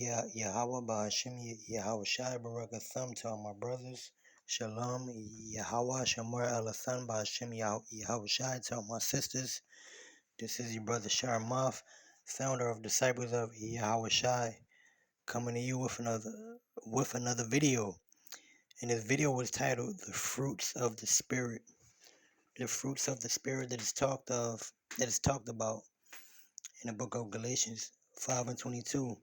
Yeah, Yahweh Ba'ashim, Yahweh Shai Barakatham to all my brothers. Shalom, Yahweh Shamar Alathan Ba'ashim, Yahweh Shai to all my sisters. This is your brother Sharmaf, founder of Disciples of Yahweh Shai, coming to you with another video. And this video was titled "The Fruits of the Spirit." The fruits of the Spirit that is talked about in the book of Galatians 5:22.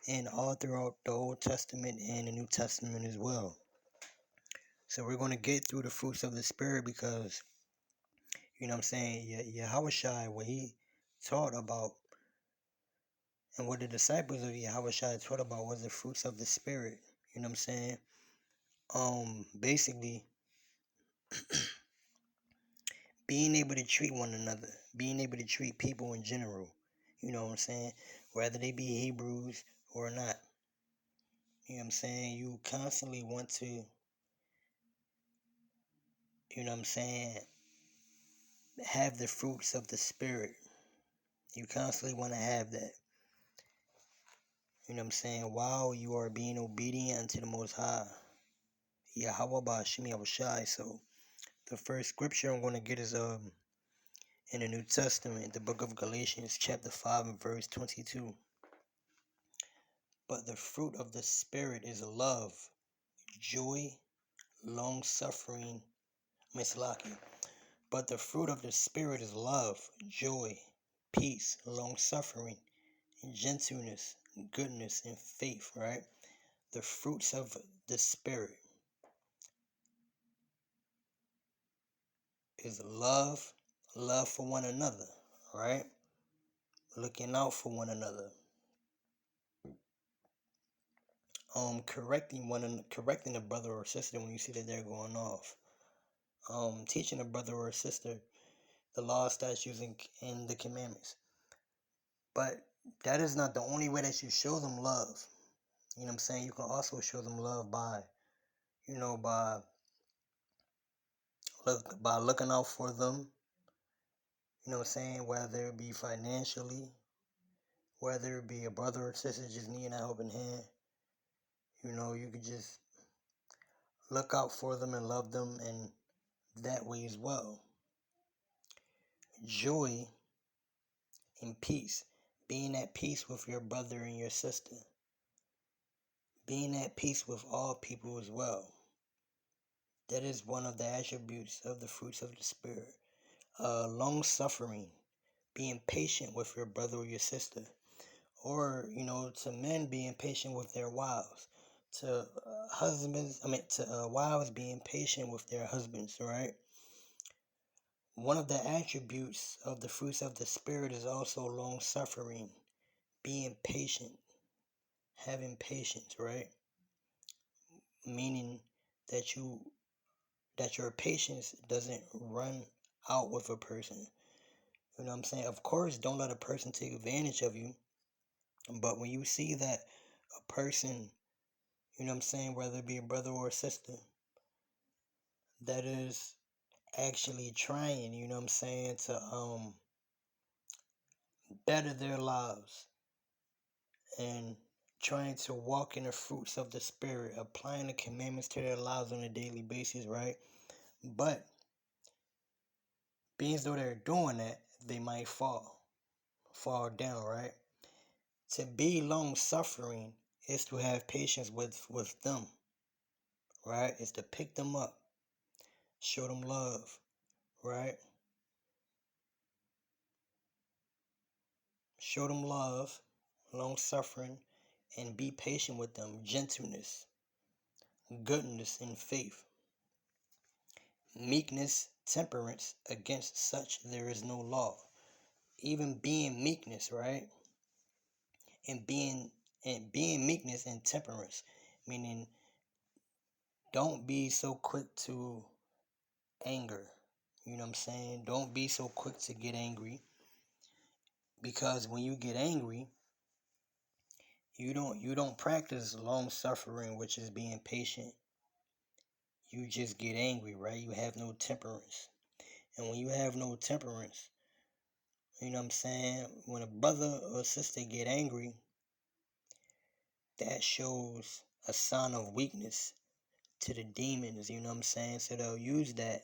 And all throughout the Old Testament and the New Testament as well. So we're going to get through the fruits of the Spirit because, you know what I'm saying, Yahweh Shai, what he taught about and what the disciples of Yahweh Shai taught about was the fruits of the Spirit. You know what I'm saying? Basically, being able to treat one another, being able to treat people in general, you know what I'm saying, whether they be Hebrews or not. You know what I'm saying? You constantly want to, you know what I'm saying, have the fruits of the Spirit. You constantly want to have that. You know what I'm saying? While you are being obedient unto the Most High. Yahweh Ba'ashim Yahushai. So the first scripture I'm going to get is in the New Testament, the book of Galatians, chapter 5 and verse 22. But the fruit of the Spirit is love, joy, long suffering, mislaki. But the fruit of the Spirit is love, joy, peace, long suffering, gentleness, goodness, and faith, right? The fruits of the Spirit is love for one another, right? Looking out for one another, correcting a brother or sister when you see that they're going off, teaching a brother or sister the law, statutes, and the commandments. But that is not the only way that you show them love. You know what I'm saying? You can also show them love by, you know, by looking out for them. You know what I'm saying? Whether it be financially, whether it be a brother or sister just needing a helping hand. You know, you could just look out for them and love them in that way as well. Joy and peace. Being at peace with your brother and your sister. Being at peace with all people as well. That is one of the attributes of the fruits of the Spirit. Long suffering. Being patient with your brother or your sister. Or, you know, to men being patient with their wives. To wives being patient with their husbands, right? One of the attributes of the fruits of the Spirit is also long suffering, being patient, having patience, right? Meaning that your patience doesn't run out with a person. You know what I'm saying? Of course, don't let a person take advantage of you. But when you see that a person, you know what I'm saying, whether it be a brother or a sister, that is actually trying, you know what I'm saying, to better their lives and trying to walk in the fruits of the Spirit, applying the commandments to their lives on a daily basis, right? But being as though they're doing that, they might fall down, right? To be long suffering is to have patience with them, right? Is to pick them up, show them love, right? Show them love, long suffering, and be patient with them, gentleness, goodness, and faith. Meekness, temperance, against such there is no law. Even being meekness, right? And being meekness and temperance, meaning don't be so quick to anger. You know what I'm saying? Don't be so quick to get angry, because when you get angry, you don't practice long suffering, which is being patient. You just get angry, right? You have no temperance. And when you have no temperance, you know what I'm saying? When a brother or sister get angry, that shows a sign of weakness to the demons, you know what I'm saying? So they'll use that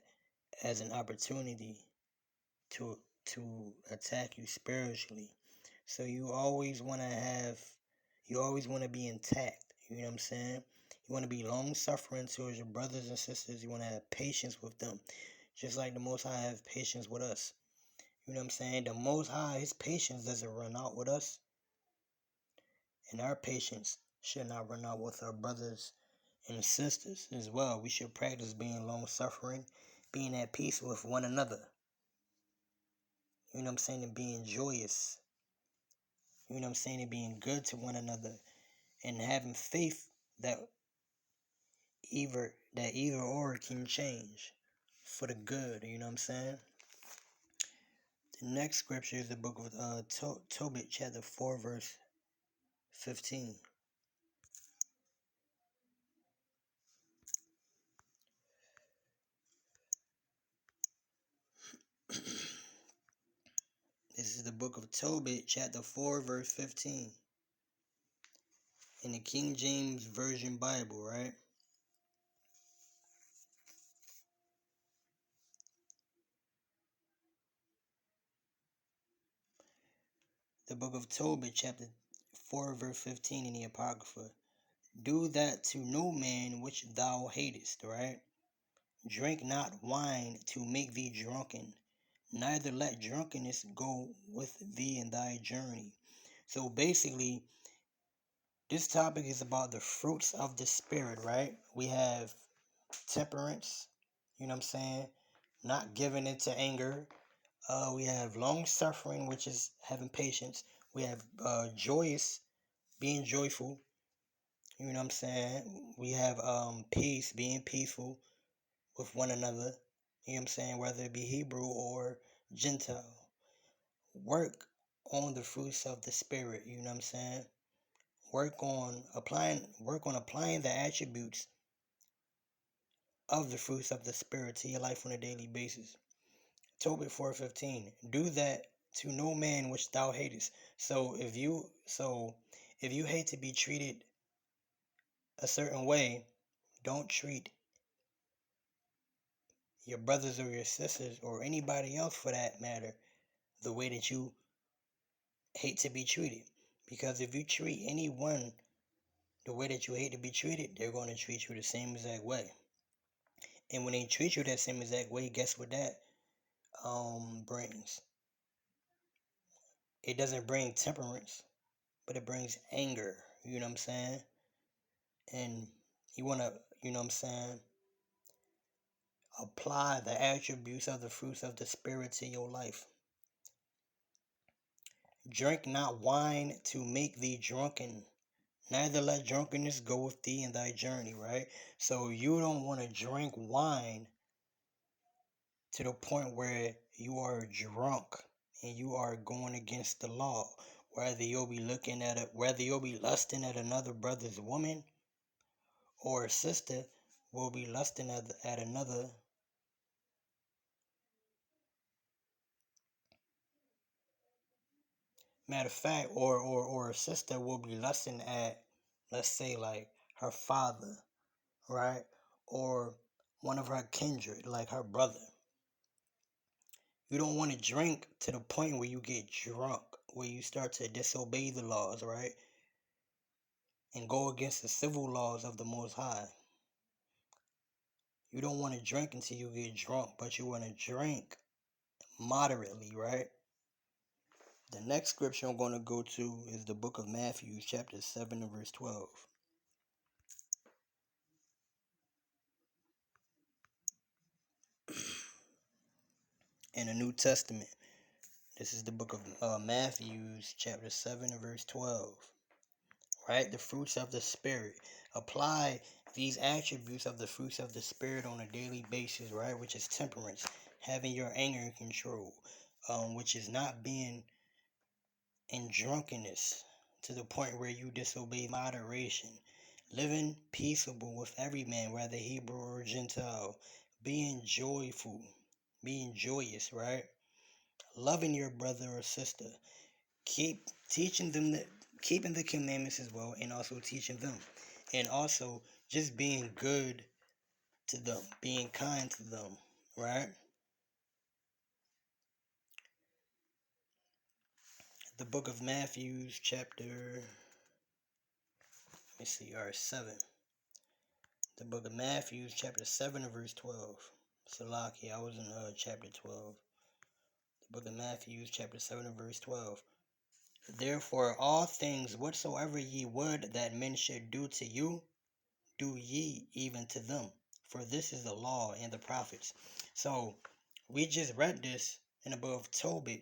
as an opportunity to attack you spiritually. So you always want to be intact, you know what I'm saying? You want to be long suffering towards your brothers and sisters. You want to have patience with them, just like the Most High have patience with us. You know what I'm saying? The Most High, his patience doesn't run out with us, and our patience should not run out with our brothers and sisters as well. We should practice being long suffering, being at peace with one another. You know what I'm saying? And being joyous. You know what I'm saying? And being good to one another. And having faith that either or can change for the good. You know what I'm saying? The next scripture is the book of Tobit, chapter 4, verse 15. This is the book of Tobit, chapter 4, verse 15. In the King James Version Bible, right? The book of Tobit, chapter 4, verse 15 in the Apocrypha. Do that to no man which thou hatest, right? Drink not wine to make thee drunken, neither let drunkenness go with thee in thy journey. So basically, this topic is about the fruits of the Spirit, right? We have temperance, you know what I'm saying? Not giving into anger. We have long suffering, which is having patience. We have joyous, being joyful. You know what I'm saying? We have peace, being peaceful with one another. You know what I'm saying? Whether it be Hebrew or Gentile. Work on the fruits of the Spirit. You know what I'm saying? Work on applying the attributes of the fruits of the Spirit to your life on a daily basis. Tobit 4:15. Do that to no man which thou hatest. So if you hate to be treated a certain way, don't treat your brothers or your sisters or anybody else for that matter the way that you hate to be treated. Because if you treat anyone the way that you hate to be treated, they're going to treat you the same exact way. And when they treat you that same exact way, guess what that brings? It doesn't bring temperance, but it brings anger. You know what I'm saying? And you want to, you know what I'm saying, apply the attributes of the fruits of the Spirit to your life. Drink not wine to make thee drunken, neither let drunkenness go with thee in thy journey, right? So you don't want to drink wine to the point where you are drunk and you are going against the law. Whether you'll be whether you'll be lusting at another brother's woman, or a sister will be lusting at another. Matter of fact, or a sister will be lusting at, let's say, like her father, right? Or one of her kindred, like her brother. You don't want to drink to the point where you get drunk, where you start to disobey the laws, right? And go against the civil laws of the Most High. You don't want to drink until you get drunk, but you want to drink moderately, right? The next scripture I'm going to go to is the book of Matthew, chapter 7 and verse 12. In the New Testament, this is the book of Matthew, chapter 7 and verse 12. Right? The fruits of the Spirit. Apply these attributes of the fruits of the Spirit on a daily basis, right? Which is temperance, having your anger in control, which is not being in drunkenness to the point where you disobey moderation, living peaceable with every man, whether Hebrew or Gentile, being joyful, being joyous, right? Loving your brother or sister. Keep teaching them that keeping the commandments as well, and also teaching them, and also just being good to them, being kind to them, right? The book of Matthew, chapter, let me see, or 7. The book of Matthew, chapter 7 and verse 12. Salaki, I was in chapter 12. The book of Matthew, chapter 7 and verse 12. Therefore, all things whatsoever ye would that men should do to you, do ye even to them. For this is the law and the prophets. So, we just read this in above Tobit,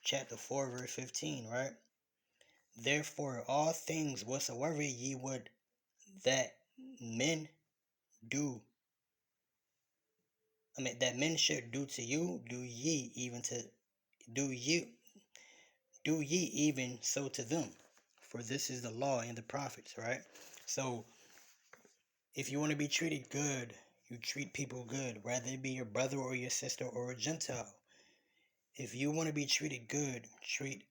chapter 4, verse 15, right? Therefore, all things whatsoever ye would that men do, that men should do to you, do ye even so to them. For this is the law and the prophets, right? So, if you want to be treated good, you treat people good, whether it be your brother or your sister or a Gentile. If you want to be treated good, treat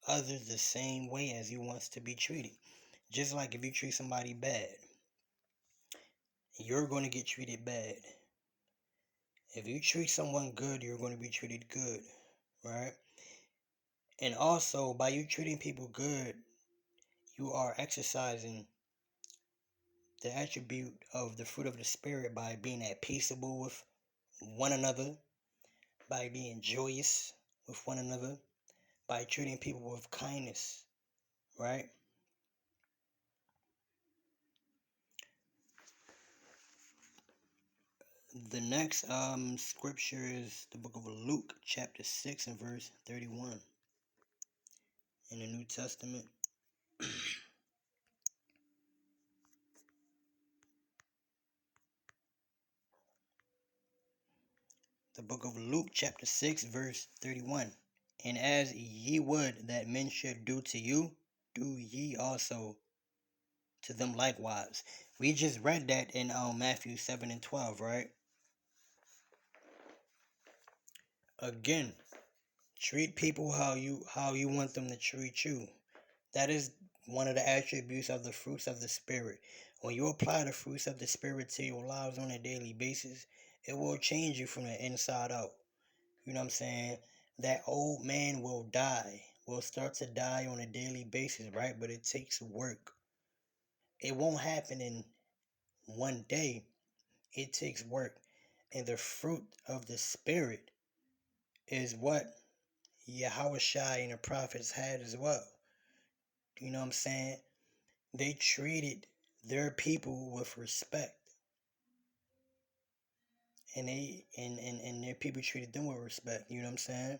others the same way as you want to be treated. Just like if you treat somebody bad, you're going to get treated bad. If you treat someone good, you're going to be treated good, right? And also, by you treating people good, you are exercising the attribute of the fruit of the Spirit by being at peaceable with one another, by being joyous with one another, by treating people with kindness, right? The next scripture is the book of Luke, chapter 6 and verse 31 in the New Testament. The book of Luke, chapter 6, verse 31. And as ye would that men should do to you, do ye also to them likewise. We just read that in Matthew 7 and 12, right? Again, treat people how you want them to treat you. That is one of the attributes of the fruits of the Spirit. When you apply the fruits of the Spirit to your lives on a daily basis, it will change you from the inside out. You know what I'm saying? That old man will die, will start to die on a daily basis, right? But it takes work. It won't happen in one day. It takes work. And the fruit of the Spirit is what Yahushua and the prophets had as well. You know what I'm saying? They treated their people with respect. And their people treated them with respect. You know what I'm saying?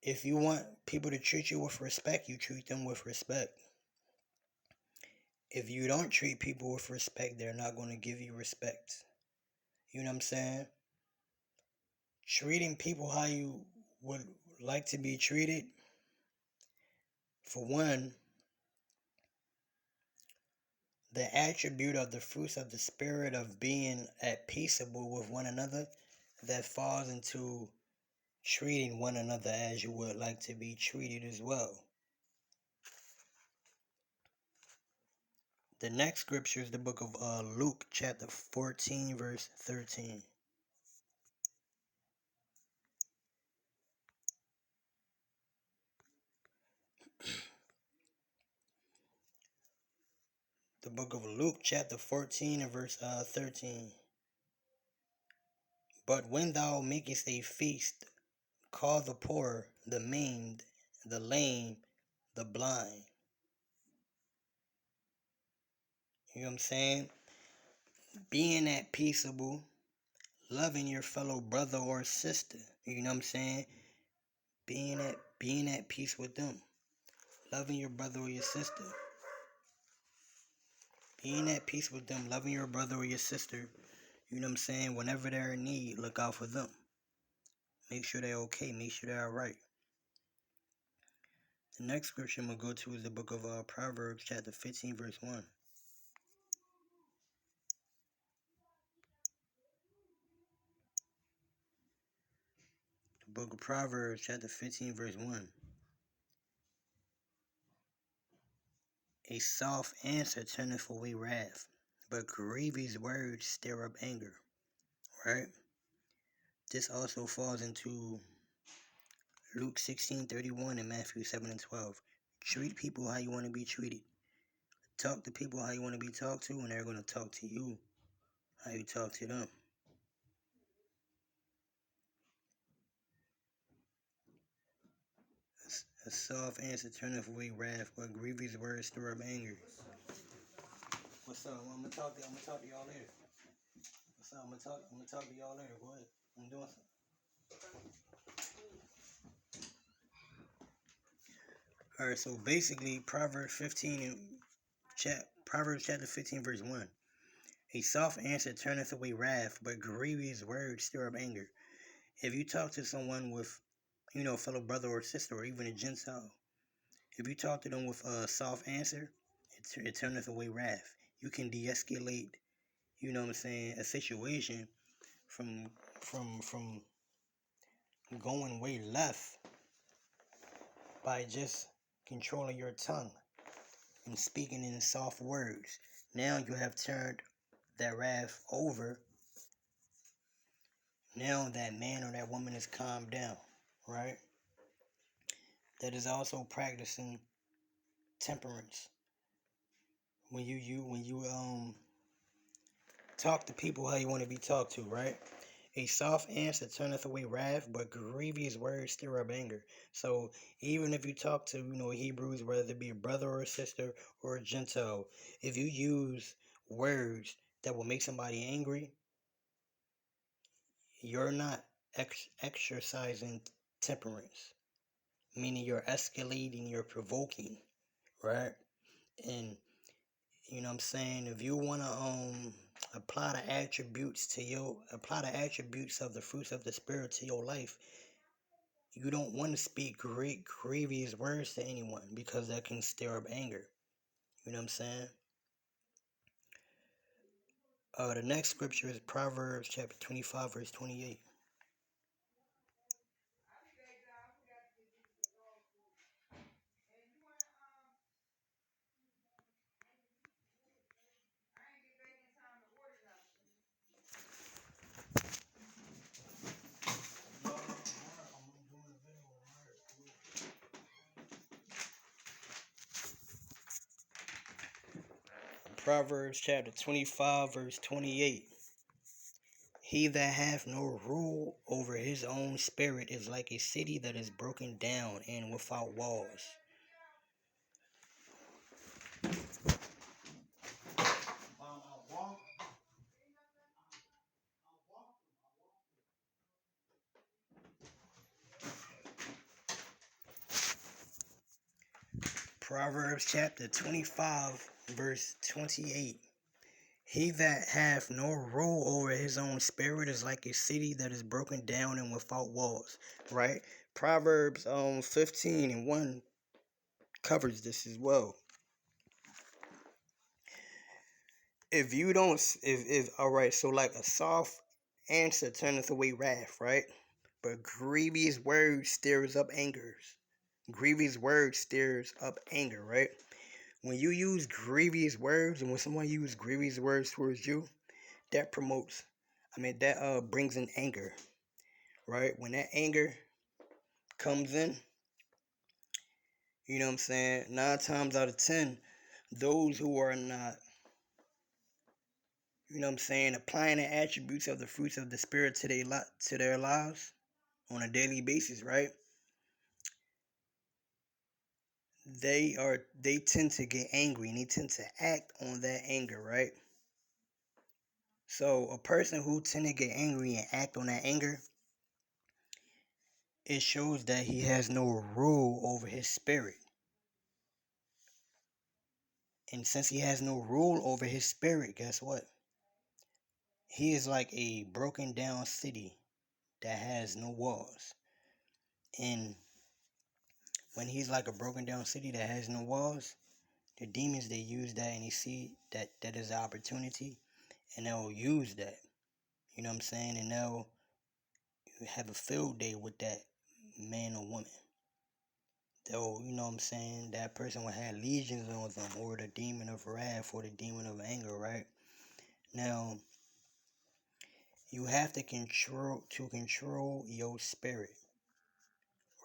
If you want people to treat you with respect, you treat them with respect. If you don't treat people with respect, they're not going to give you respect. You know what I'm saying? Treating people how you would like to be treated, for one, the attribute of the fruits of the Spirit of being at peaceable with one another, that falls into treating one another as you would like to be treated as well. The next scripture is the book of Luke, chapter 14, verse 13. The book of Luke, chapter 14, and verse 13. But when thou makest a feast, call the poor, the maimed, the lame, the blind. You know what I'm saying? Being at peaceable, loving your fellow brother or sister. You know what I'm saying? Being at peace with them. Loving your brother or your sister. Being at peace with them, loving your brother or your sister. You know what I'm saying? Whenever they're in need, look out for them. Make sure they're okay. Make sure they're alright. The next scripture I'm going to go to is the book of Proverbs, chapter 15, verse 1. The book of Proverbs, chapter 15, verse 1. A soft answer turneth away wrath, but grievous words stir up anger. Right? This also falls into Luke 16:31 and Matthew 7:12. Treat people how you want to be treated. Talk to people how you want to be talked to, and they're going to talk to you how you talk to them. A soft answer turneth away wrath, but grievous words stir up anger. What's up? I'm gonna talk to y'all later. What's up? I'm gonna talk to y'all later. Go ahead. I'm doing something. All right. So basically, Proverbs chapter 15 verse 1. A soft answer turneth away wrath, but grievous words stir up anger. If you talk to someone with, a fellow brother or sister, or even a Gentile, if you talk to them with a soft answer, it turneth away wrath. You can de-escalate, a situation from going way left by just controlling your tongue and speaking in soft words. Now you have turned that wrath over. Now that man or that woman is calmed down, right? That is also practicing temperance. When you talk to people how you want to be talked to, right? A soft answer turneth away wrath, but grievous words stir up anger. So even if you talk to, Hebrews, whether it be a brother or a sister or a Gentile, if you use words that will make somebody angry, you're not exercising temperance, meaning you're escalating, you're provoking, right? And if you want to apply the attributes of the fruits of the spirit to your life, you don't want to speak grievous words to anyone, because that can stir up anger. You know what I'm saying? The next scripture is Proverbs chapter 25 verse 28. Proverbs chapter 25 verse 28. He that hath no rule over his own spirit is like a city that is broken down and without walls. Proverbs chapter 25 verse 28. He that hath no rule over his own spirit is like a city that is broken down and without walls. Right? Proverbs 15 and 1 covers this as well. Alright, so like a soft answer turneth away wrath, right? But grievous words stirs up anger. Grievous words stirs up anger, right? When you use grievous words, and when someone uses grievous words towards you, that brings in anger, right? When that anger comes in, 9 times out of 10, those who are not, applying the attributes of the fruits of the spirit to their lives on a daily basis, right? They tend to get angry, and they tend to act on that anger, right? So a person who tend to get angry and act on that anger, it shows that he has no rule over his spirit. And since he has no rule over his spirit, guess what? He is like a broken down city that has no walls. And when he's like a broken down city that has no walls, the demons, they use that, and they see that is an opportunity, and they'll use that. You know what I'm saying? And they'll have a field day with that man or woman. though, you know what I'm saying, that person will have legions on them, or the demon of wrath, or the demon of anger, right? Now, you have to control your spirit,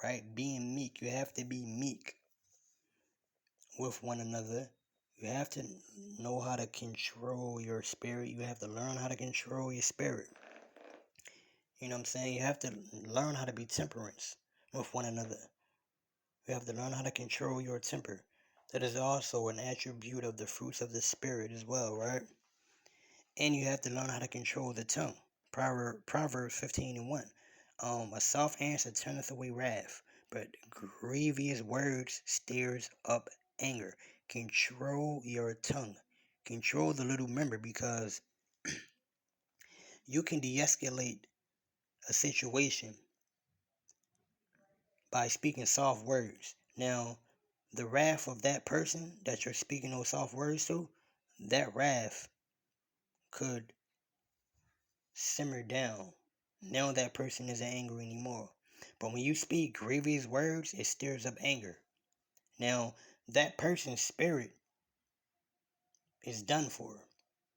right? Being meek, you have to be meek with one another. You have to know how to control your spirit. You have to learn how to control your spirit. You know what I'm saying? You have to learn how to be temperance with one another. You have to learn how to control your temper. That is also an attribute of the fruits of the spirit as well, right? And you have to learn how to control the tongue. Proverbs 15:1. A soft answer turneth away wrath, but grievous words stirs up anger. Control your tongue. Control the little member, because you can de-escalate a situation by speaking soft words. Now, the wrath of that person that you're speaking those soft words to, that wrath could simmer down. Now that person isn't angry anymore. But when you speak grievous words, it stirs up anger. Now, that person's spirit is done for.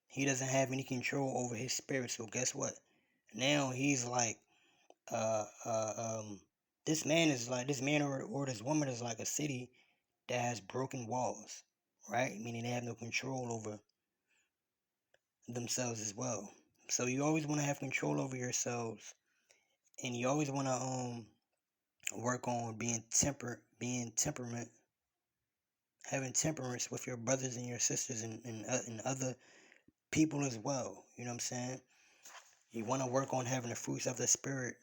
He doesn't have any control over his spirit. So guess what? Now he's like, uh, uh, um, this man or this woman is like a city that has broken walls, right? Meaning they have no control over themselves as well. So you always want to have control over yourselves, and you always want to work on being temperament, having temperance with your brothers and your sisters, and other people as well. You know what I'm saying? You want to work on having the fruits of the spirit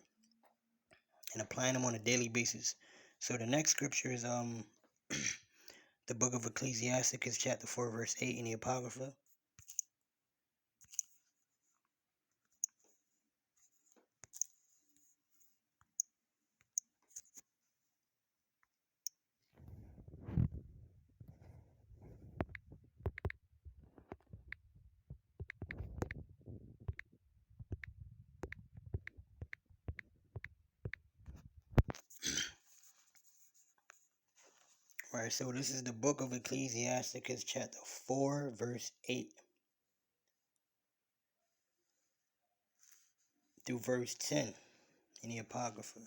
and applying them on a daily basis. So the next scripture is the book of Ecclesiasticus, chapter 4, verse 8 in the Apocrypha. Right, so this is the book of Ecclesiasticus, chapter 4, verse 8 through verse 10 in the Apocrypha.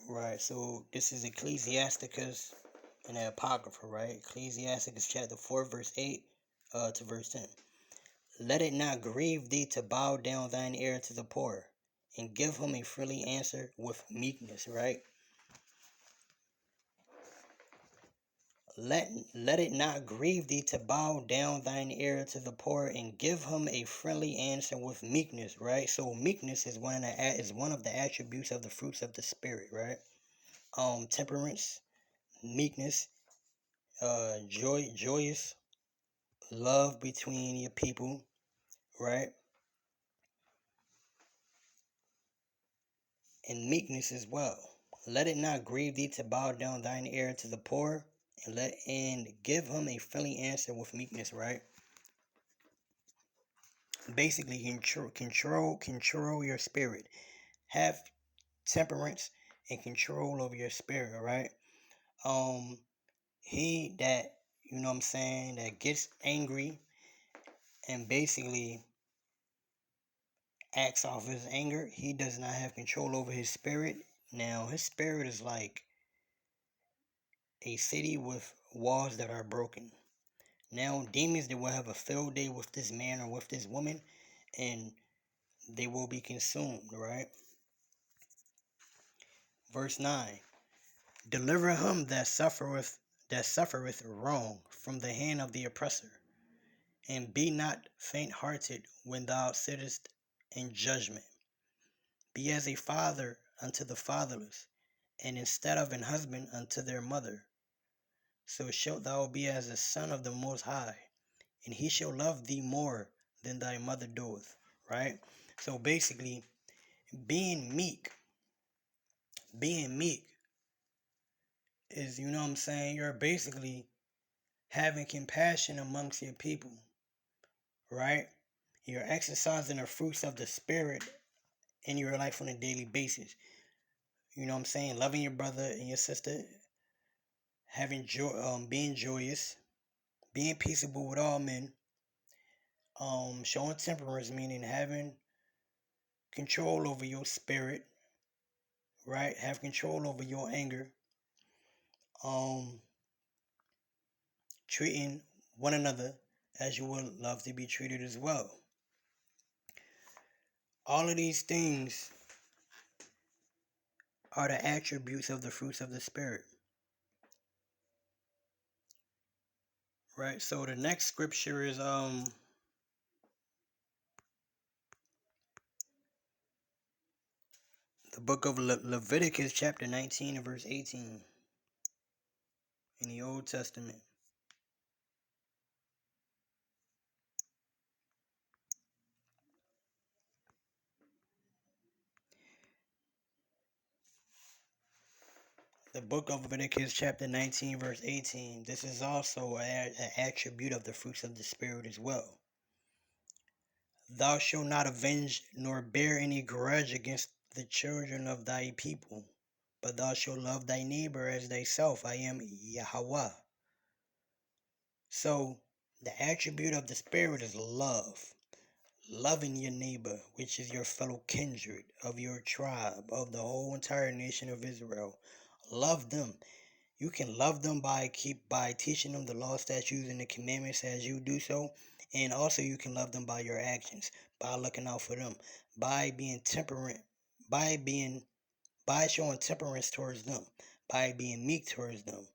Right, so this is Ecclesiasticus in the Apocrypha, right? Ecclesiasticus chapter 4, verse 8 to verse 10. Let it not grieve thee to bow down thine ear to the poor, and give him a freely answer with meekness, right? Let it not grieve thee to bow down thine ear to the poor, and give him a friendly answer with meekness, right? So meekness is one of the attributes of the fruits of the spirit, right? Temperance, meekness, joyous love between your people, right? And meekness as well. Let it not grieve thee to bow down thine ear to the poor, and give him a friendly answer with meekness, right? Basically, control your spirit. Have temperance and control over your spirit, right? He that, you know what I'm saying, that gets angry and basically acts off his anger, he does not have control over his spirit. Now, his spirit is like a city with walls that are broken. Now, demons, they will have a field day with this man or with this woman, and they will be consumed, right? Verse 9. Deliver him that suffereth wrong from the hand of the oppressor, and be not faint-hearted when thou sittest in judgment. Be as a father unto the fatherless, and instead of an husband unto their mother. So shalt thou be as a son of the Most High, and he shall love thee more than thy mother doeth. Right? So basically, being meek is, you know what I'm saying, you're basically having compassion amongst your people, right? You're exercising the fruits of the Spirit in your life on a daily basis. You know what I'm saying? Loving your brother and your sister, having joy, being joyous, being peaceable with all men, showing temperance, meaning having control over your spirit, right? Have control over your anger, um, treating one another as you would love to be treated as well. All of these things are the attributes of the fruits of the Spirit, right? So the next scripture is the book of Leviticus chapter 19 and verse 18 in the Old Testament. The book of Leviticus chapter 19 verse 18. This is also an attribute of the fruits of the Spirit as well. Thou shalt not avenge nor bear any grudge against the children of thy people, but thou shalt love thy neighbor as thyself. I am Yahweh. So the attribute of the Spirit is love. Loving your neighbor, which is your fellow kindred, of your tribe, of the whole entire nation of Israel. Love them. You can love them by teaching them the law, statutes, and the commandments as you do so. And also you can love them by your actions, by looking out for them, by being temperate, by showing temperance towards them, by being meek towards them,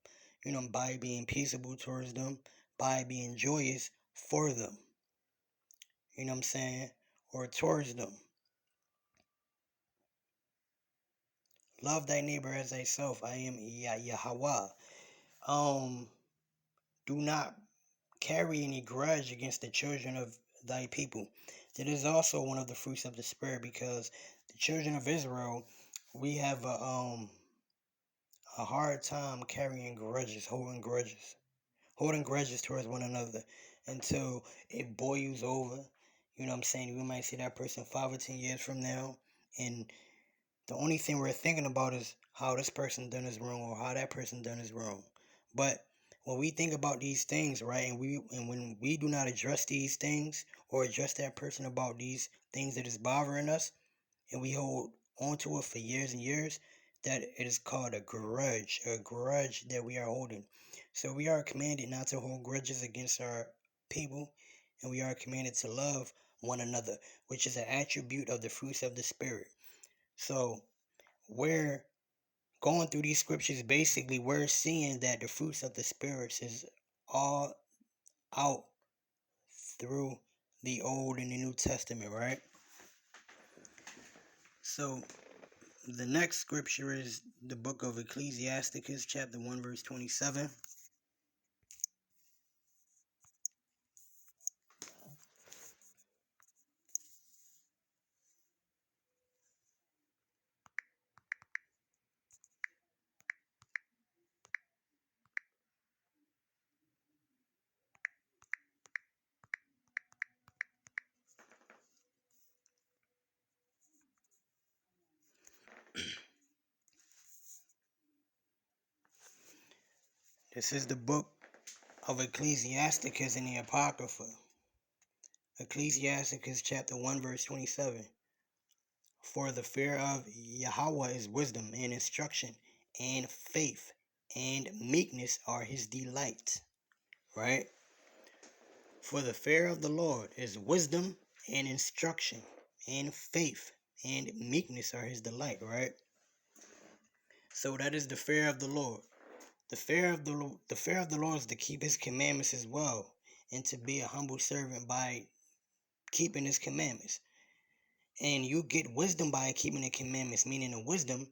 by being peaceable towards them, by being joyous for them. You know what I'm saying? Or towards them. Love thy neighbor as thyself. I am Yahweh. Do not carry any grudge against the children of thy people. That is also one of the fruits of the Spirit, because the children of Israel, we have a hard time carrying grudges, holding grudges towards one another until it boils over. You know what I'm saying? We might see that person 5 or 10 years from now, and the only thing we're thinking about is how this person done is wrong or how that person done is wrong. But when we think about these things, right, and when we do not address these things or address that person about these things that is bothering us, and we hold onto it for years and years, that it is called a grudge that we are holding. So we are commanded not to hold grudges against our people, and we are commanded to love one another, which is an attribute of the fruits of the Spirit. So we're going through these scriptures, basically we're seeing that the fruits of the spirits is all out through the Old and the New Testament, right? So the next scripture is the book of Ecclesiasticus chapter 1 verse 27. This is the book of Ecclesiasticus in the Apocrypha. Ecclesiasticus chapter 1 verse 27. For the fear of Yahweh is wisdom and instruction, and faith and meekness are his delight. Right? For the fear of the Lord is wisdom and instruction, and faith and meekness are his delight, right? So that is the fear of the Lord. The fear of the Lord is to keep his commandments as well, and to be a humble servant by keeping his commandments. And you get wisdom by keeping the commandments, meaning the wisdom,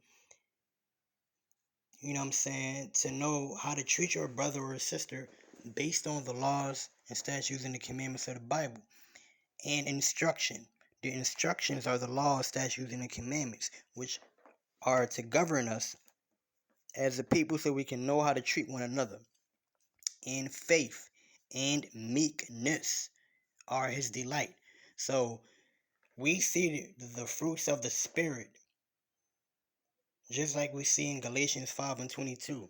you know what I'm saying, to know how to treat your brother or sister based on the laws and statutes and the commandments of the Bible. And instruction. The instructions are the laws, statutes, and the commandments, which are to govern us as a people so we can know how to treat one another. and faith and meekness are his delight. So we see the fruits of the Spirit, just like we see in Galatians 5 and 22.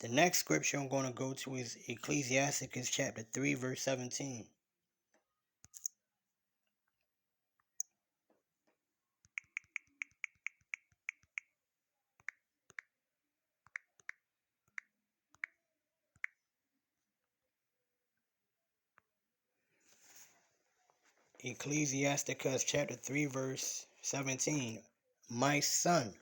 The next scripture I'm going to go to is Ecclesiasticus chapter 3, verse 17. Ecclesiasticus chapter 3, verse 17. My son,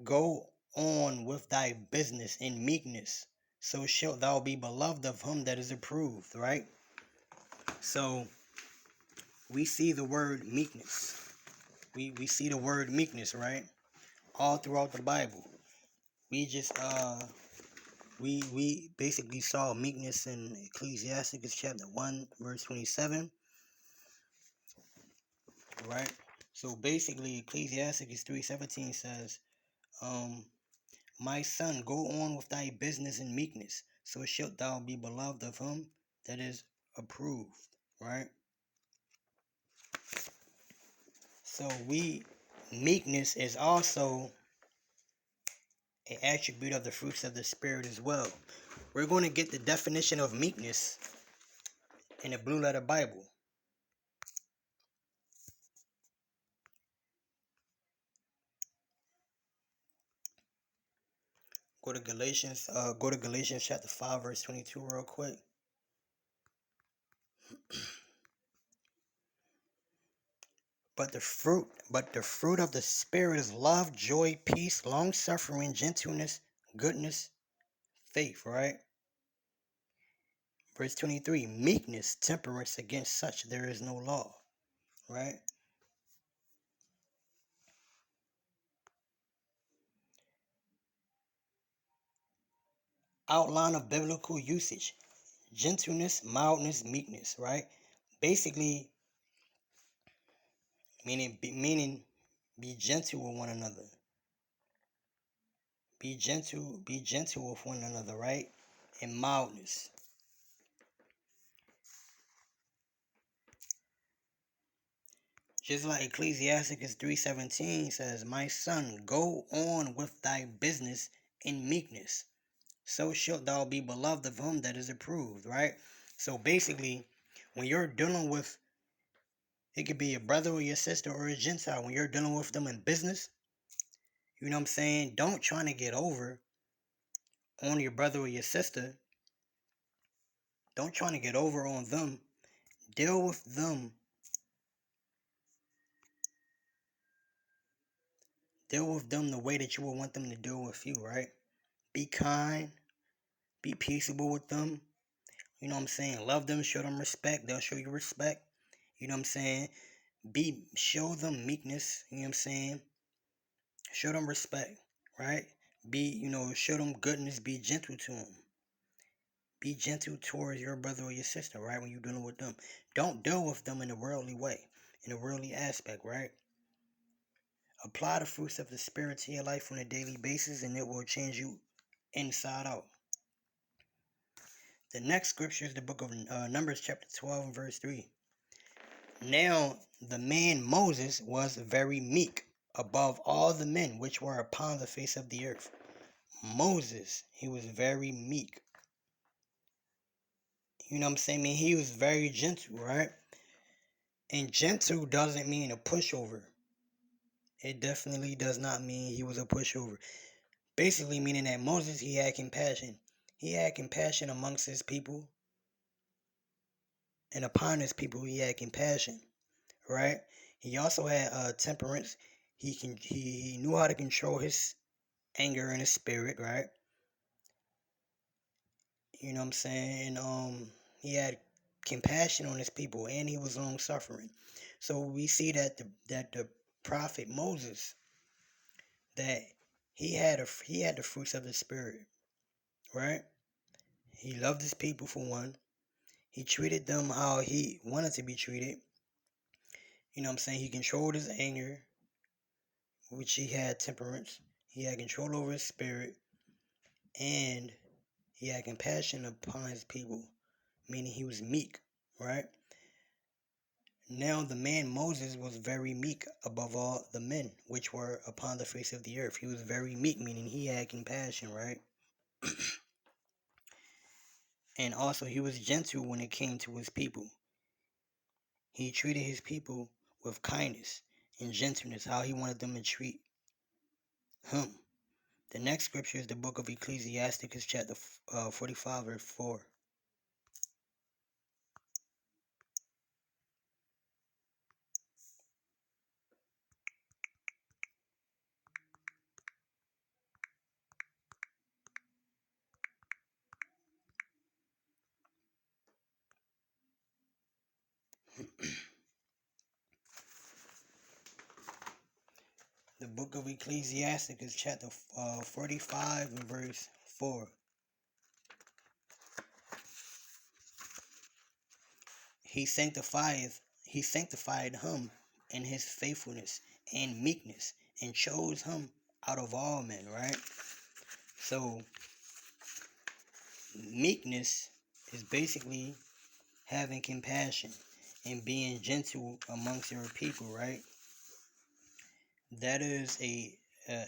go on with thy business in meekness, so shalt thou be beloved of him that is approved, right? So we see the word meekness. We see the word meekness, right? All throughout the Bible. We just we basically saw meekness in Ecclesiasticus chapter 1 verse 27, right? So basically Ecclesiasticus 3:17 says, my son, go on with thy business in meekness, so shalt thou be beloved of him that is approved, right? So meekness is also an attribute of the fruits of the Spirit as well. We're going to get the definition of meekness in the Blue Letter Bible. Go to Galatians chapter 5 verse 22 real quick. But the fruit of the Spirit is love, joy, peace, long suffering, gentleness, goodness, faith, right? Verse 23, meekness, temperance, against such there is no law, right? Outline of biblical usage: gentleness, mildness, meekness, right? Basically meaning be gentle with one another. Be gentle with one another, right? And mildness. Just like Ecclesiasticus 3:17 says, my son, go on with thy business in meekness, so shalt thou be beloved of him that is approved, right? So basically, when you're dealing with, it could be your brother or your sister or a Gentile, when you're dealing with them in business, you know what I'm saying? Don't try to get over on your brother or your sister. Don't try to get over on them. Deal with them. Deal with them the way that you would want them to deal with you, right? Be kind. Be peaceable with them. You know what I'm saying? Love them, show them respect. They'll show you respect. You know what I'm saying? Show them meekness. You know what I'm saying? Show them respect, right? Show them goodness. Be gentle to them. Be gentle towards your brother or your sister, right? When you're dealing with them. Don't deal with them in a worldly way, in a worldly aspect, right? Apply the fruits of the Spirit to your life on a daily basis, and it will change you inside out. The next scripture is the book of Numbers chapter 12 and verse 3. Now the man Moses was very meek above all the men which were upon the face of the earth. Moses, he was very meek. You know what I'm saying? He was very gentle, right? And gentle doesn't mean a pushover. It definitely does not mean he was a pushover. Basically meaning that Moses, he had compassion. He had compassion amongst his people. And upon his people, he had compassion, right? He also had temperance. He knew how to control his anger and his spirit, right? You know what I'm saying? He had compassion on his people, and he was long suffering. So we see that the prophet Moses, that he had the fruits of the Spirit, right? He loved his people for one. He treated them how he wanted to be treated. You know what I'm saying? He controlled his anger, which he had temperance. He had control over his spirit, and He had compassion upon his people, meaning he was meek, right? Now the man Moses was very meek above all the men which were upon the face of the earth. He was very meek, meaning he had compassion, right? And also he was gentle when it came to his people. He treated his people with kindness and gentleness, how he wanted them to treat him. The next scripture is the book of Ecclesiasticus, chapter 45, verse 4. The book of Ecclesiasticus, chapter 45, and verse 4. He sanctified him in his faithfulness and meekness, and chose him out of all men, right? So meekness is basically having compassion and being gentle amongst your people, right? That is a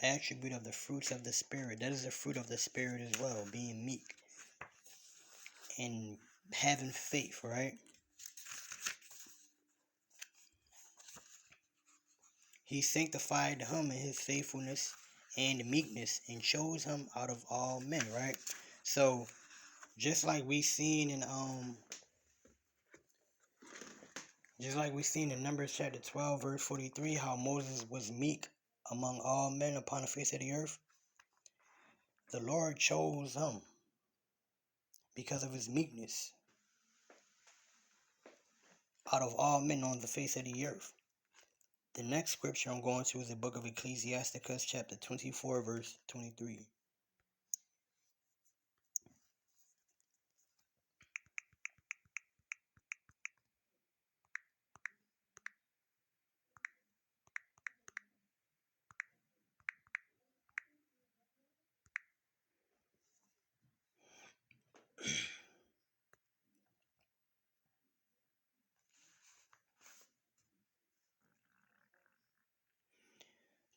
attribute of the fruits of the spirit. That is the fruit of the spirit as well, being meek and having faith, right? He sanctified him in his faithfulness and meekness, and chose him out of all men, right? So just like we seen in Numbers chapter 12, verse 43, how Moses was meek among all men upon the face of the earth, the Lord chose him because of his meekness out of all men on the face of the earth. The next scripture I'm going to is the book of Ecclesiasticus, chapter 24, verse 23.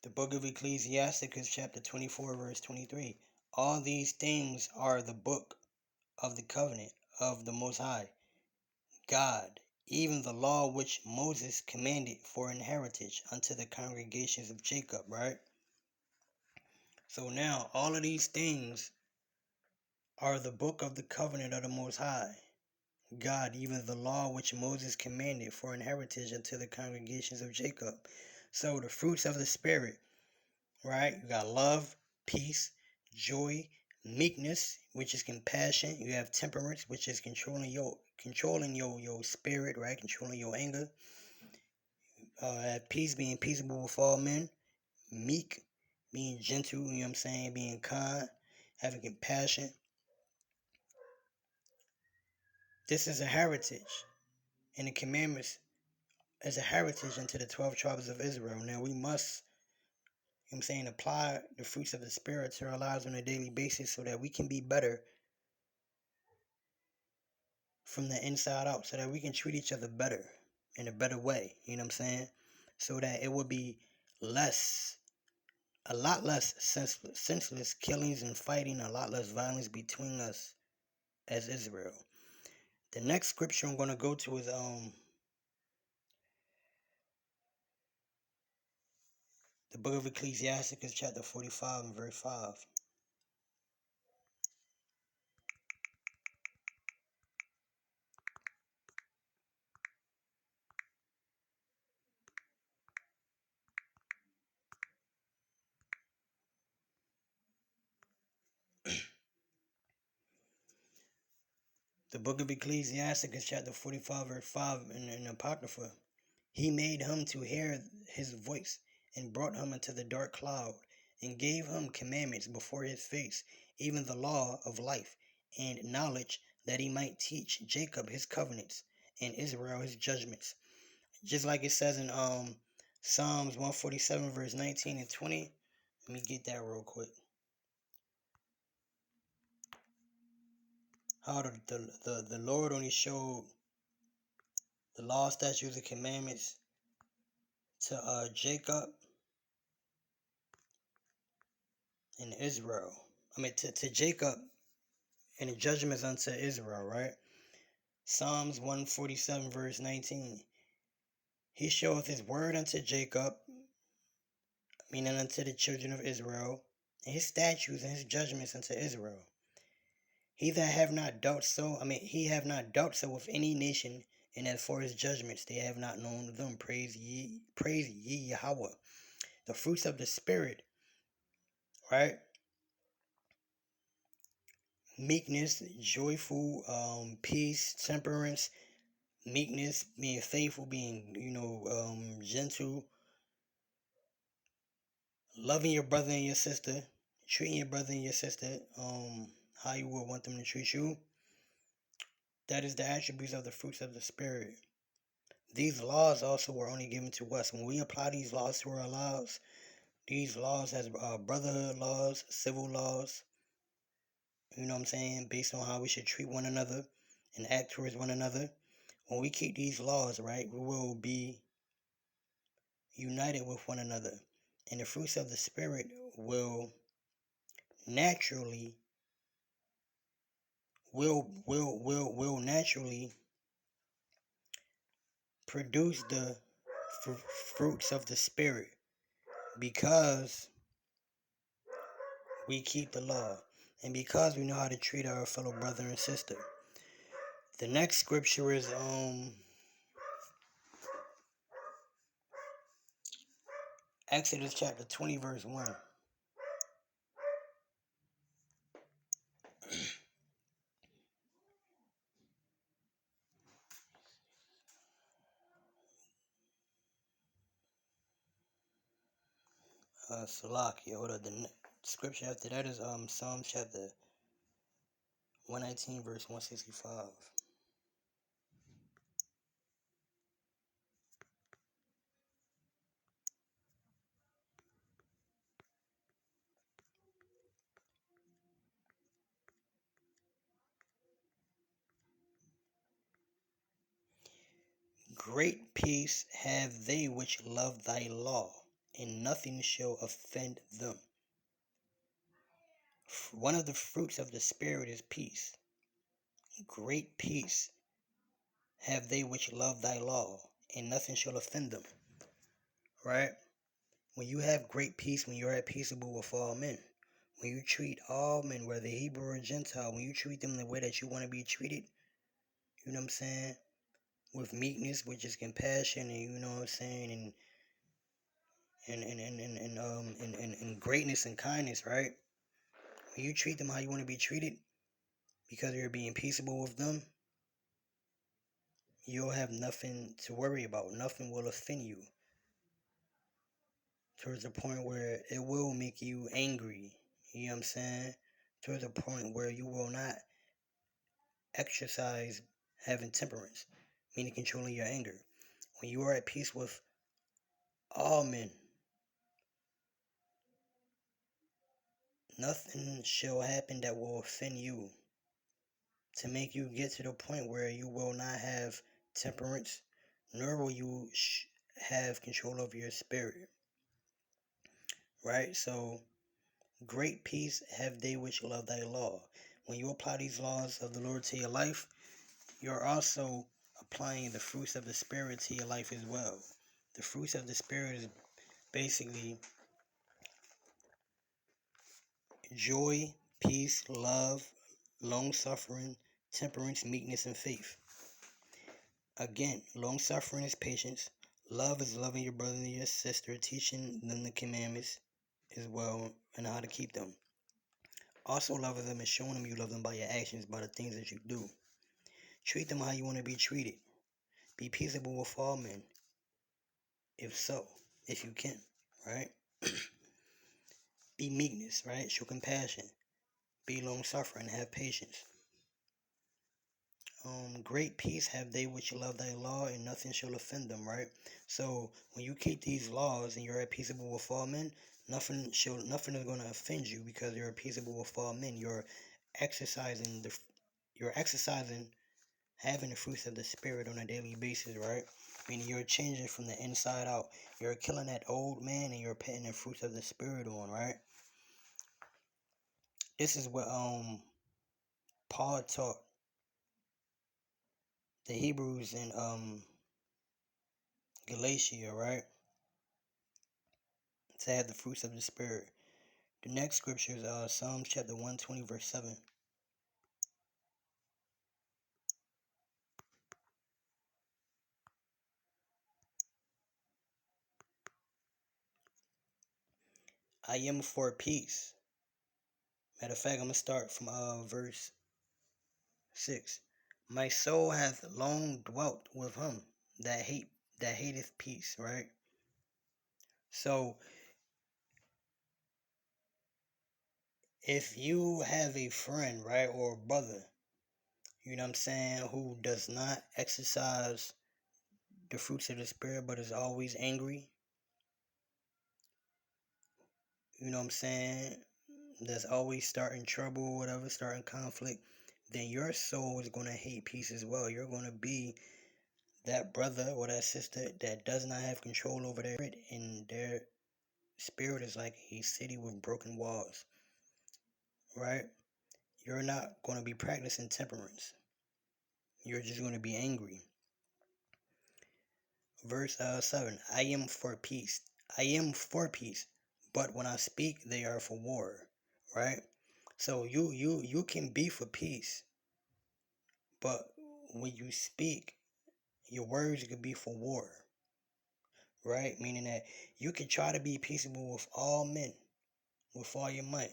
The book of Ecclesiasticus, chapter 24, verse 23. All these things are the book of the covenant of the Most High God, even the law which Moses commanded for an heritage unto the congregations of Jacob, right? So now all of these things are the book of the covenant of the Most High God, even the law which Moses commanded for an heritage unto the congregations of Jacob. So the fruits of the Spirit, right? You got love, peace, joy, meekness, which is compassion. You have temperance, which is controlling your spirit, right? Controlling your anger. Peace, being peaceable with all men. Meek, being gentle, you know what I'm saying? Being kind, having compassion. This is a heritage, and the commandments is a heritage into the 12 tribes of Israel. Now we must, you know what I'm saying, apply the fruits of the Spirit to our lives on a daily basis so that we can be better from the inside out, so that we can treat each other better in a better way, you know what I'm saying? So that it would be a lot less senseless killings and fighting, a lot less violence between us as Israel. The next scripture I'm going to go to is the book of Ecclesiasticus, chapter 45, and verse 5. The book of Ecclesiasticus, chapter 45, verse 5, in Apocrypha. He made him to hear his voice, and brought him into the dark cloud, and gave him commandments before his face, even the law of life, and knowledge, that he might teach Jacob his covenants, and Israel his judgments. Just like it says in Psalms 147, verse 19 and 20. Let me get that real quick. how the Lord only showed the law, statutes, and commandments to Jacob and Israel. I mean, to Jacob, and the judgments unto Israel, right? Psalms 147, verse 19. He showeth his word unto Jacob, meaning unto the children of Israel, and his statutes and his judgments unto Israel. He have not dealt so with any nation, and as for his judgments, they have not known them. Praise ye Yahweh. The fruits of the Spirit, right? Meekness, joyful, peace, temperance, meekness, being faithful, being, gentle, loving your brother and your sister, treating your brother and your sister, how you would want them to treat you. That is the attributes of the fruits of the Spirit. These laws also were only given to us. When we apply these laws to our lives, these laws as brotherhood laws, civil laws, you know what I'm saying, based on how we should treat one another and act towards one another. When we keep these laws, right, we will be united with one another. And the fruits of the Spirit will naturally produce the fruits of the Spirit, because we keep the law and because we know how to treat our fellow brother and sister. The next scripture is Exodus chapter 20, verse 1. Salakia. Hold on. The scripture after that is Psalms chapter 119, verse 165. Great peace have they which love thy law, and nothing shall offend them. One of the fruits of the Spirit is peace. Great peace have they which love thy law, and nothing shall offend them. Right? When you have great peace, when you're at peaceable with all men, when you treat all men, whether Hebrew or Gentile, when you treat them the way that you want to be treated, you know what I'm saying? With meekness, which is compassion, and you know what I'm saying, and greatness and kindness, right? When you treat them how you want to be treated, because you're being peaceable with them, you'll have nothing to worry about. Nothing will offend you, towards the point where it will make you angry. You know what I'm saying? Towards the point where you will not exercise having temperance, meaning controlling your anger. When you are at peace with all men, nothing shall happen that will offend you, to make you get to the point where you will not have temperance, nor will you have control over your spirit. Right? So, great peace have they which love thy law. When you apply these laws of the Lord to your life, you're also applying the fruits of the Spirit to your life as well. The fruits of the Spirit is basically joy, peace, love, long suffering, temperance, meekness, and faith. Again, long suffering is patience. Love is loving your brother and your sister, teaching them the commandments as well and how to keep them. Also, loving them is showing them you love them by your actions, by the things that you do. Treat them how you want to be treated. Be peaceable with all men, if you can, right? Be meekness, right? Show compassion. Be long suffering, have patience. Great peace have they which love thy law, and nothing shall offend them, right? So when you keep these laws and you're at peaceable with all men, nothing is going to offend you, because you're peaceable with all men. You're exercising you're exercising, having the fruits of the spirit on a daily basis, right? Meaning you're changing from the inside out. You're killing that old man and you're putting the fruits of the spirit on, right? This is what Paul taught the Hebrews in Galatia, right? To have the fruits of the spirit. The next scripture is Psalms chapter 120, verse 7. I am for peace. Matter of fact, I'm gonna start from verse 6. My soul hath long dwelt with him that hateth peace, right? So if you have a friend, right, or a brother, you know what I'm saying, who does not exercise the fruits of the spirit but is always angry, you know what I'm saying, that's always starting trouble, whatever, starting conflict, then your soul is going to hate peace as well. You're going to be that brother or that sister that does not have control over their spirit, and their spirit is like a city with broken walls, right? You're not going to be practicing temperance. You're just going to be angry. Verse 7. I am for peace. I am for peace, but when I speak, they are for war, right? So you can be for peace, but when you speak, your words could be for war, right? Meaning that you can try to be peaceable with all men, with all your might,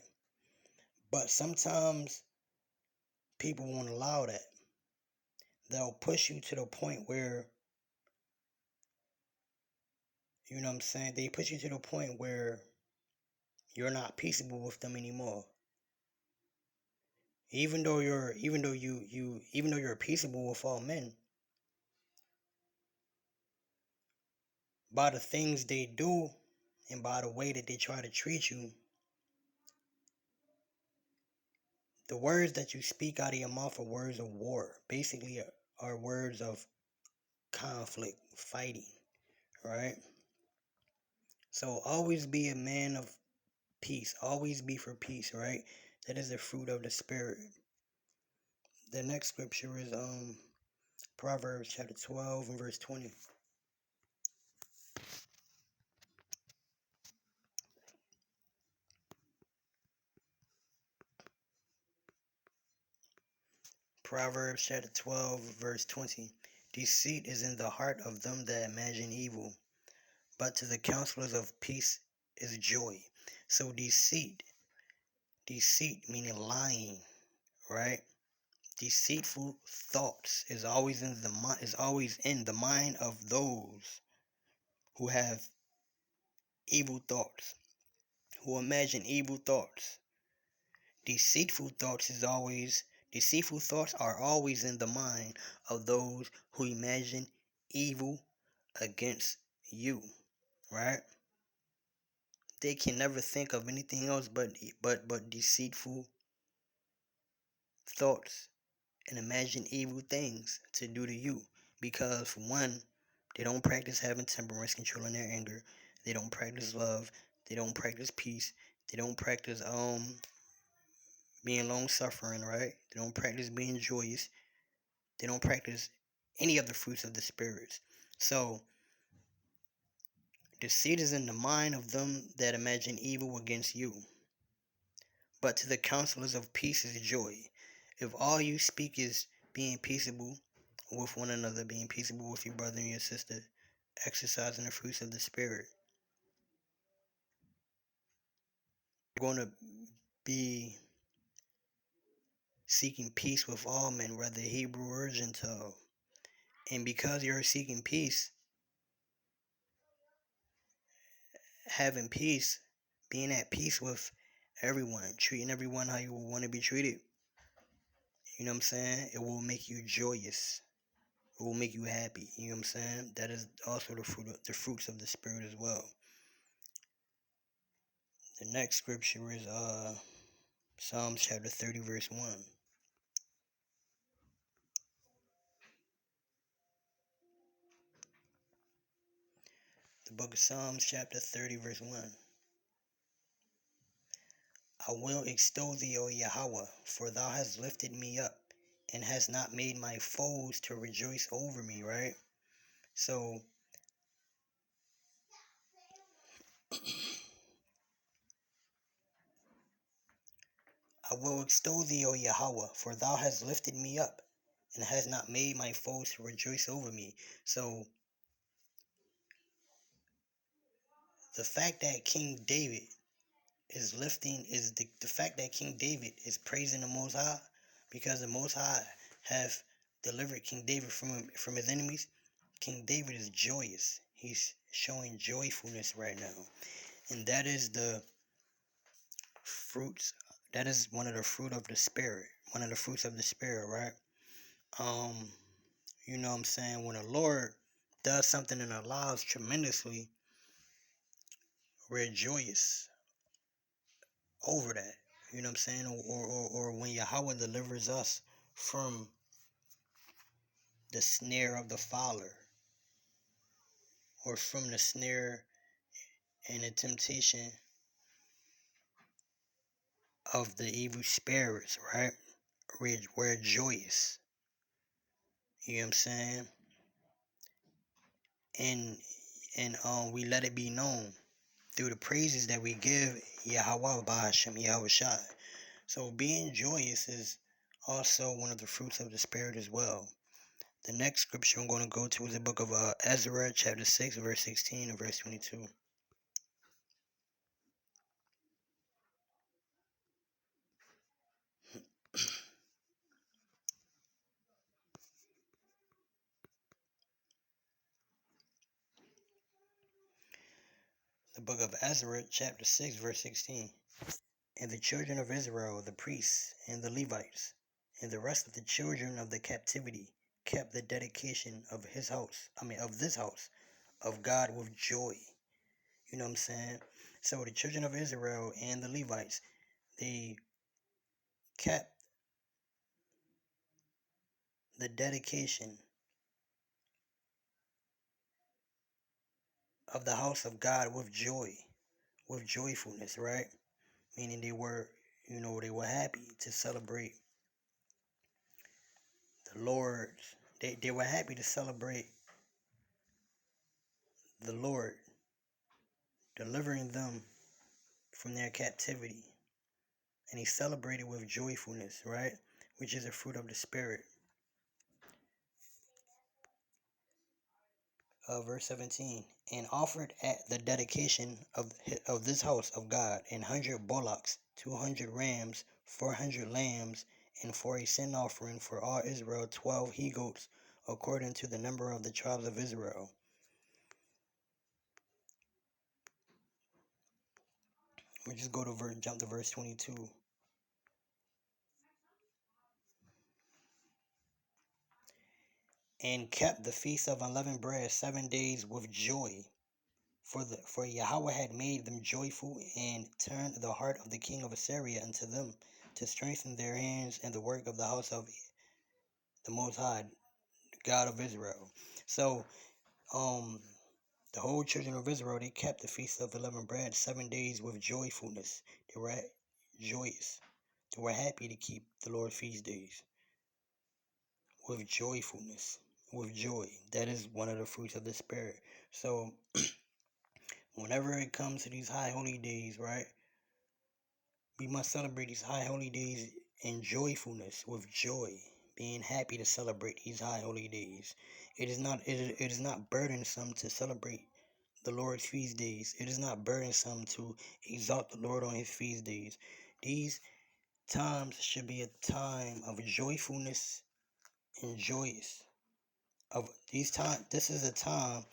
but sometimes people won't allow that. They'll push you to the point where, you know what I'm saying, they push you to the point where you're not peaceable with them anymore. Even though you're peaceable with all men, by the things they do and by the way that they try to treat you, the words that you speak out of your mouth are words of war. Basically, are words of conflict, fighting, right? So always be a man of peace. Always be for peace, right? That is the fruit of the spirit. The next scripture is Proverbs chapter 12 and verse 20. Proverbs chapter 12 verse 20. Deceit is in the heart of them that imagine evil, but to the counselors of peace is joy. So deceit meaning lying, right? Deceitful thoughts is always in the mind of those who have evil thoughts, who imagine evil thoughts. Deceitful thoughts are always in the mind of those who imagine evil against you, right? They can never think of anything else but deceitful thoughts and imagine evil things to do to you, because for one, they don't practice having temperance, controlling their anger. They don't practice love. They don't practice peace. They don't practice being long suffering, right? They don't practice being joyous. They don't practice any of the fruits of the spirits. So deceit is in the mind of them that imagine evil against you, but to the counselors of peace is joy. If all you speak is being peaceable with one another, being peaceable with your brother and your sister, exercising the fruits of the spirit, you're going to be seeking peace with all men, whether Hebrew or Gentile. And because you're seeking peace, having peace, being at peace with everyone, treating everyone how you would want to be treated, you know what I'm saying? It will make you joyous. It will make you happy. You know what I'm saying? That is also the fruits of the spirit as well. The next scripture is Psalms chapter 30 verse 1. The book of Psalms, chapter 30, verse 1. I will extol thee, O Yahweh, for thou hast lifted me up, and hast not made my foes to rejoice over me, right? So, I will extol thee, O Yahweh, for thou hast lifted me up, and hast not made my foes to rejoice over me. So, the fact that King David is the fact that King David is praising the Most High, because the Most High have delivered King David from his enemies. King David is joyous. He's showing joyfulness right now, and that is the fruits. That is one of the fruit of the spirit. One of the fruits of the spirit, right? You know what I'm saying? When the Lord does something in our lives tremendously, we're joyous over that. You know what I'm saying? Or when Yahweh delivers us from the snare of the fowler, or from the snare and the temptation of the evil spirits, right? We're joyous. You know what I'm saying? And we let it be known through the praises that we give Yahweh Bahashem Yahweh Shai. So being joyous is also one of the fruits of the spirit as well. The next scripture I'm going to go to is the book of Ezra, chapter 6, verse 16 and verse 22. The book of Ezra, chapter 6, verse 16. And the children of Israel, the priests and the Levites, and the rest of the children of the captivity, kept the dedication of this house of God with joy. You know what I'm saying? So the children of Israel and the Levites, they kept the dedication of the house of God with joy, with joyfulness, right? Meaning they were happy to celebrate the Lord. They were happy to celebrate the Lord delivering them from their captivity. And he celebrated with joyfulness, right? Which is a fruit of the Spirit. Verse 17. And offered at the dedication of this house of God 100 bullocks, 200 rams, 400 lambs, and for a sin offering for all Israel 12 he goats, according to the number of the tribes of Israel. We just jump to verse 22. And kept the feast of unleavened bread 7 days with joy. For Yahweh had made them joyful, and turned the heart of the king of Assyria unto them, to strengthen their hands in the work of the house of the Most High, God of Israel. So, the whole children of Israel, they kept the feast of unleavened bread 7 days with joyfulness. They were joyous. They were happy to keep the Lord's feast days with joyfulness, with joy. That is one of the fruits of the Spirit. So, whenever it comes to these high holy days, right, we must celebrate these high holy days in joyfulness, with joy, being happy to celebrate these high holy days. It is not burdensome to celebrate the Lord's feast days. It is not burdensome to exalt the Lord on his feast days. These times should be a time of joyfulness and joyous. This is a time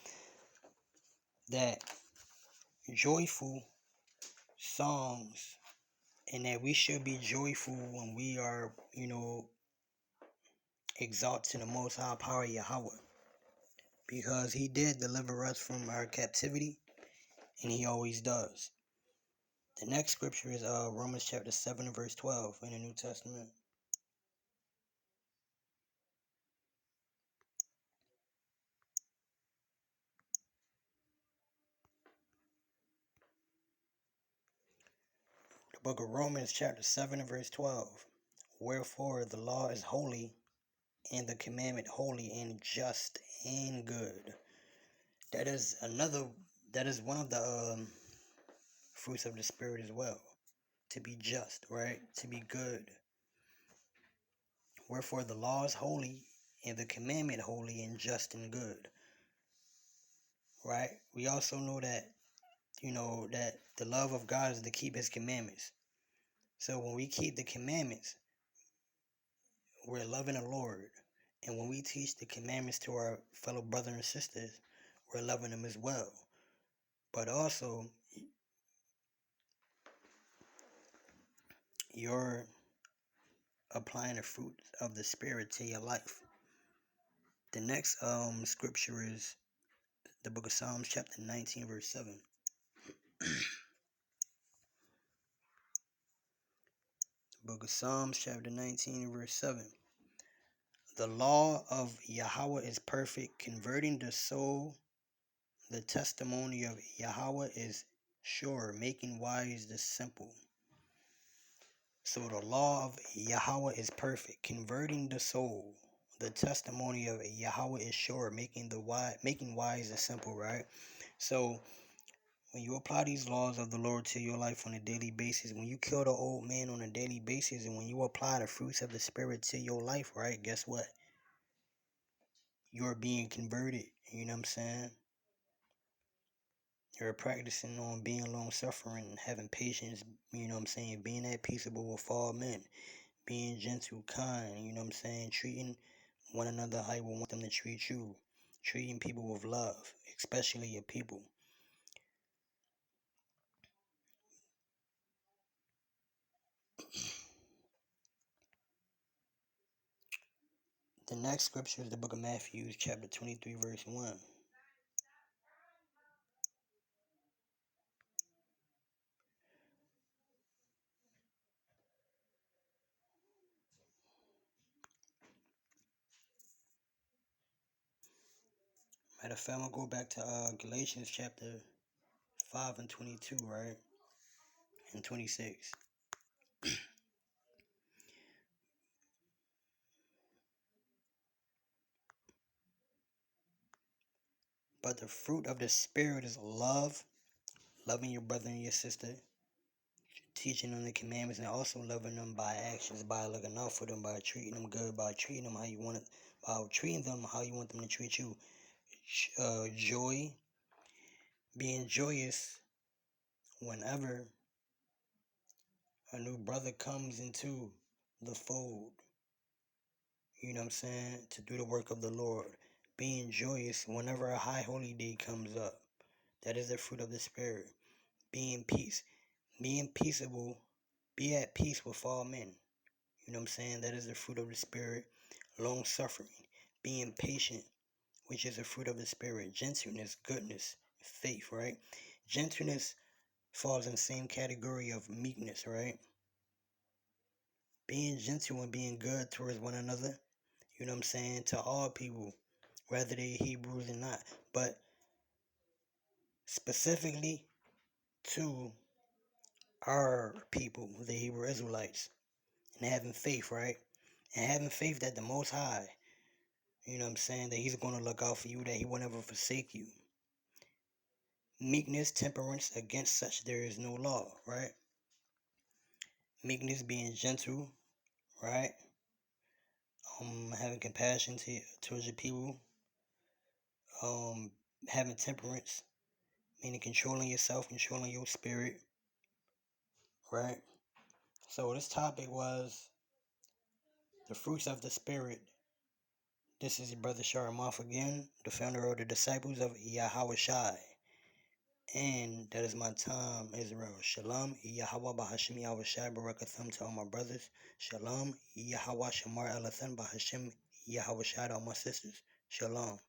that joyful songs, and that we should be joyful when we are, exalting the Most High power Yahweh, because he did deliver us from our captivity, and he always does. The next scripture is Romans chapter 7 verse 12 in the New Testament. Book of Romans, chapter 7 and verse 12. Wherefore the law is holy, and the commandment holy and just and good. That is one of the fruits of the Spirit as well. To be just, right? To be good. Wherefore the law is holy, and the commandment holy and just and good. Right? We also know that, that the love of God is to keep his commandments. So when we keep the commandments, we're loving the Lord. And when we teach the commandments to our fellow brothers and sisters, we're loving them as well. But also, you're applying the fruit of the Spirit to your life. The next scripture is the book of Psalms, chapter 19, verse 7. The book of Psalms, chapter 19, verse 7. The law of Yahweh is perfect, converting the soul. The testimony of Yahweh is sure, making wise the simple. So the law of Yahweh is perfect, converting the soul. The testimony of Yahweh is sure, making wise the simple, right? So when you apply these laws of the Lord to your life on a daily basis, when you kill the old man on a daily basis, and when you apply the fruits of the Spirit to your life, right, guess what? You're being converted. You know what I'm saying? You're practicing on being long suffering, having patience, you know what I'm saying, being at peaceable with all men, being gentle, kind, you know what I'm saying, treating one another how you would want them to treat you, treating people with love, especially your people. The next scripture is the book of Matthew, chapter 23, verse 1. Matter of fact, I'm going to go back to Galatians chapter 5 and 22, right? And 26. But the fruit of the Spirit is love, loving your brother and your sister, teaching them the commandments, and also loving them by actions, by looking out for them, by treating them good, by treating them how you want it, by treating them how you want them to treat you. Joy, being joyous whenever a new brother comes into the fold, you know what I'm saying, to do the work of the Lord. Being joyous whenever a high holy day comes up. That is the fruit of the Spirit. Being peace, being peaceable, be at peace with all men. You know what I'm saying? That is the fruit of the Spirit. Long suffering, being patient, which is the fruit of the Spirit. Gentleness, goodness, faith, right? Gentleness falls in the same category of meekness, right? Being gentle and being good towards one another, you know what I'm saying, to all people, whether they Hebrews or not, but specifically to our people, the Hebrew Israelites, and having faith, right? And having faith that the Most High, you know what I'm saying, that he's going to look out for you, that he will never forsake you. Meekness, temperance, against such there is no law, right? Meekness, being gentle, right? Having compassion towards your people. Having temperance, meaning controlling yourself, controlling your spirit, right? So this topic was the fruits of the Spirit. This is your brother Sharamoff again, the founder of the Disciples of Yahweh Shai. And that is my time, Israel. Shalom, Yahweh Bahashim Yahweh Shai Barakatham to all my brothers. Shalom, Yahweh Shamar Elathan Bahashim Yahweh Shai to all my sisters. Shalom.